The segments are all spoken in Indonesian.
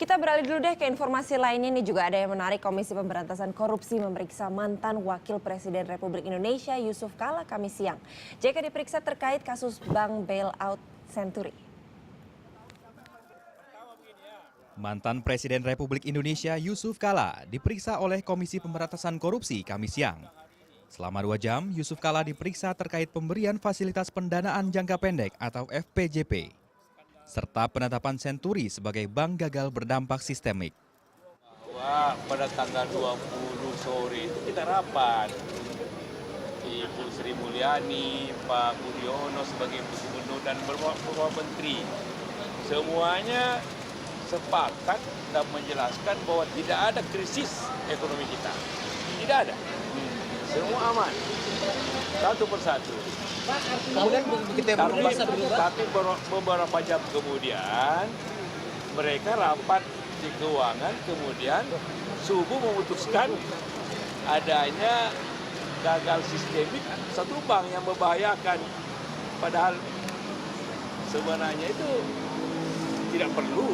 Kita beralih dulu deh ke informasi lainnya. Ini juga ada yang menarik. Komisi Pemberantasan Korupsi memeriksa mantan Wakil Presiden Republik Indonesia Yusuf Kala Kamis siang. JK diperiksa terkait kasus bank bailout Senturi. Mantan Presiden Republik Indonesia Yusuf Kala diperiksa oleh Komisi Pemberantasan Korupsi Kamis siang. Selama 2 jam, Yusuf Kala diperiksa terkait pemberian fasilitas pendanaan jangka pendek atau FPJP, serta penetapan Senturi sebagai bank gagal berdampak sistemik. Wah, pada tanggal 20 sore itu kita rapat. Ibu Sri Mulyani, Pak Budiono sebagai gubernur dan beberapa menteri. Semuanya sepakat dan menjelaskan bahwa tidak ada krisis ekonomi kita. Tidak ada. Semua aman. Satu persatu. Kemudian Tapi beberapa jam kemudian mereka rapat di keuangan, kemudian subuh memutuskan adanya gagal sistemik satu bank yang membahayakan. Padahal sebenarnya itu tidak perlu,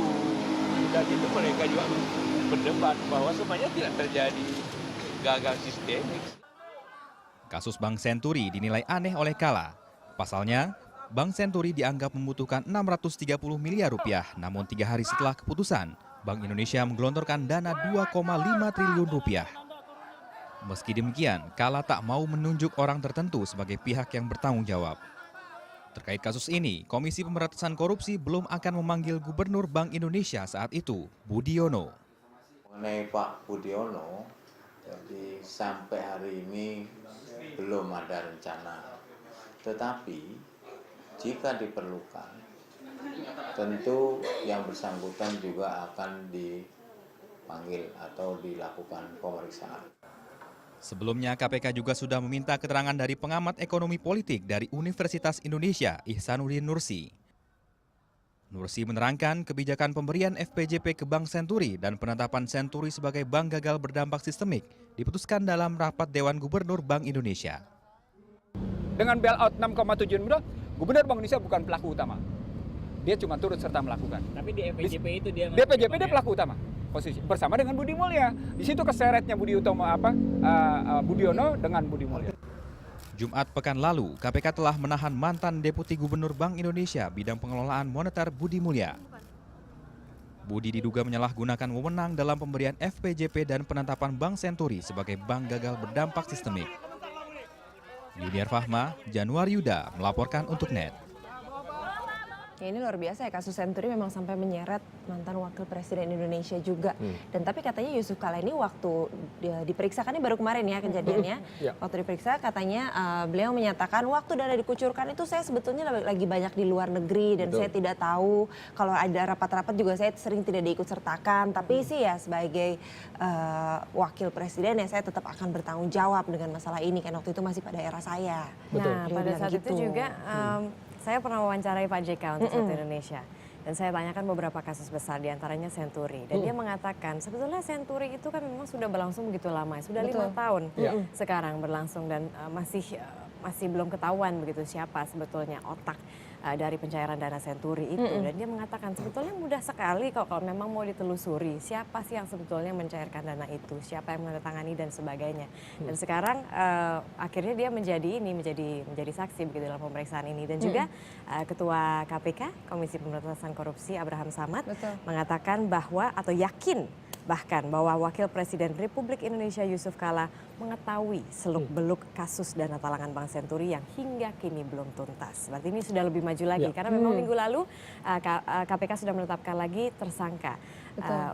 dan itu mereka juga berdebat bahwa sebenarnya tidak terjadi gagal sistemik. Kasus Bank Senturi dinilai aneh oleh Kala. Pasalnya, Bank Senturi dianggap membutuhkan 630 miliar rupiah, namun 3 hari setelah keputusan, Bank Indonesia menggelontorkan dana 2,5 triliun rupiah. Meski demikian, Kala tak mau menunjuk orang tertentu sebagai pihak yang bertanggung jawab. Terkait kasus ini, Komisi Pemberantasan Korupsi belum akan memanggil Gubernur Bank Indonesia saat itu, Budiono. Mengenai Pak Budiono, jadi sampai hari ini belum ada rencana. Tetapi jika diperlukan, tentu yang bersangkutan juga akan dipanggil atau dilakukan pemeriksaan. Sebelumnya, KPK juga sudah meminta keterangan dari pengamat ekonomi politik dari Universitas Indonesia, Ihsanuddin Nursi. Nursi menerangkan kebijakan pemberian FPJP ke Bank Senturi dan penetapan Senturi sebagai bank gagal berdampak sistemik diputuskan dalam rapat Dewan Gubernur Bank Indonesia. dengan bailout 6,7 miliar, Gubernur Bank Indonesia bukan pelaku utama. Dia cuma turut serta melakukan. Tapi di FPJP itu dia DPJP dia pelaku utama. Posisi bersama dengan Budi Mulya. Di situ keseretnya Budiono dengan Budi Mulya. Jumat pekan lalu, KPK telah menahan mantan Deputi Gubernur Bank Indonesia bidang pengelolaan moneter Budi Mulya. Budi diduga menyalahgunakan wewenang dalam pemberian FPJP dan penetapan Bank Senturi sebagai bank gagal berdampak sistemik. Yuniar Fahma, Januari Yuda melaporkan untuk NET. Ya, ini luar biasa ya, kasus Senturi memang sampai menyeret mantan Wakil Presiden Indonesia juga. Dan tapi katanya Yusuf Kala ini waktu diperiksa, kan ini baru kemarin ya kejadiannya. Waktu diperiksa katanya beliau menyatakan waktu dana dikucurkan itu saya sebetulnya lagi banyak di luar negeri dan saya tidak tahu, kalau ada rapat-rapat juga saya sering tidak diikut sertakan. Tapi sih ya sebagai Wakil Presiden ya saya tetap akan bertanggung jawab dengan masalah ini, kan waktu itu masih pada era saya. Nah, pada saat gitu. itu juga saya pernah wawancarai Pak JK untuk Satu Indonesia. Dan saya tanyakan beberapa kasus besar, diantaranya Senturi. Dan dia mengatakan sebetulnya Senturi itu kan memang sudah berlangsung begitu lama, sudah 5 tahun sekarang berlangsung, dan masih belum ketahuan begitu siapa sebetulnya otak dari pencairan dana Senturi itu. Dan dia mengatakan sebetulnya mudah sekali kok kalau memang mau ditelusuri siapa sih yang sebetulnya mencairkan dana itu, siapa yang menandatangani dan sebagainya. Dan sekarang akhirnya dia menjadi saksi begitu dalam pemeriksaan ini. Dan juga Ketua KPK Komisi Pemberantasan Korupsi Abraham Samad mengatakan bahwa atau yakin bahkan bahwa Wakil Presiden Republik Indonesia Yusuf Kala mengetahui seluk-beluk kasus dana talangan Bank Senturi yang hingga kini belum tuntas. Berarti ini sudah lebih maju lagi karena memang minggu lalu KPK sudah menetapkan lagi tersangka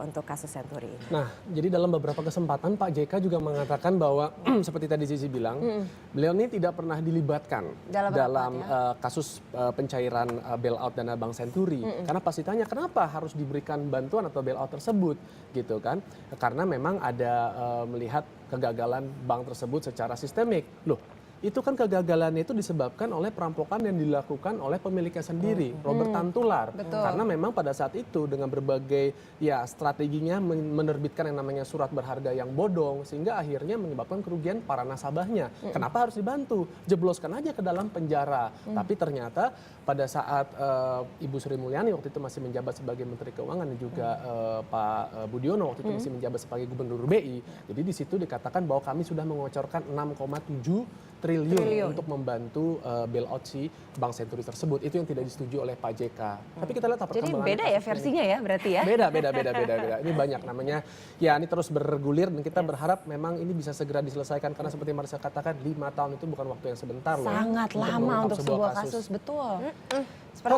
untuk kasus Senturi ini. Nah, jadi dalam beberapa kesempatan Pak JK juga mengatakan bahwa seperti tadi Zizi bilang, beliau ini tidak pernah dilibatkan dalam kasus pencairan bailout dana Bank Senturi. Karena pasti tanya kenapa harus diberikan bantuan atau bailout tersebut, gitu kan? Karena memang ada melihat kegagalan bank tersebut secara sistemik. Loh, itu kan kegagalannya itu disebabkan oleh perampokan yang dilakukan oleh pemiliknya sendiri, Robert Tantular. Karena memang pada saat itu dengan berbagai ya strateginya menerbitkan yang namanya surat berharga yang bodong, sehingga akhirnya menyebabkan kerugian para nasabahnya. Kenapa harus dibantu? Jebloskan aja ke dalam penjara. Tapi ternyata pada saat Ibu Sri Mulyani waktu itu masih menjabat sebagai Menteri Keuangan dan juga Pak Budiono waktu itu masih menjabat sebagai Gubernur BI. Jadi di situ dikatakan bahwa kami sudah mengocorkan 6,7 triliun untuk membantu bailout si Bank Senturi tersebut. Itu yang tidak disetujui oleh Pak JK. Tapi kita lihat Jadi beda ya versinya ya berarti ya? Beda. Ini banyak namanya. Ya ini terus bergulir dan kita berharap memang ini bisa segera diselesaikan. Karena seperti Marisa katakan 5 tahun itu bukan waktu yang sebentar loh. Sangat lama untuk sebuah kasus, betul. Seperti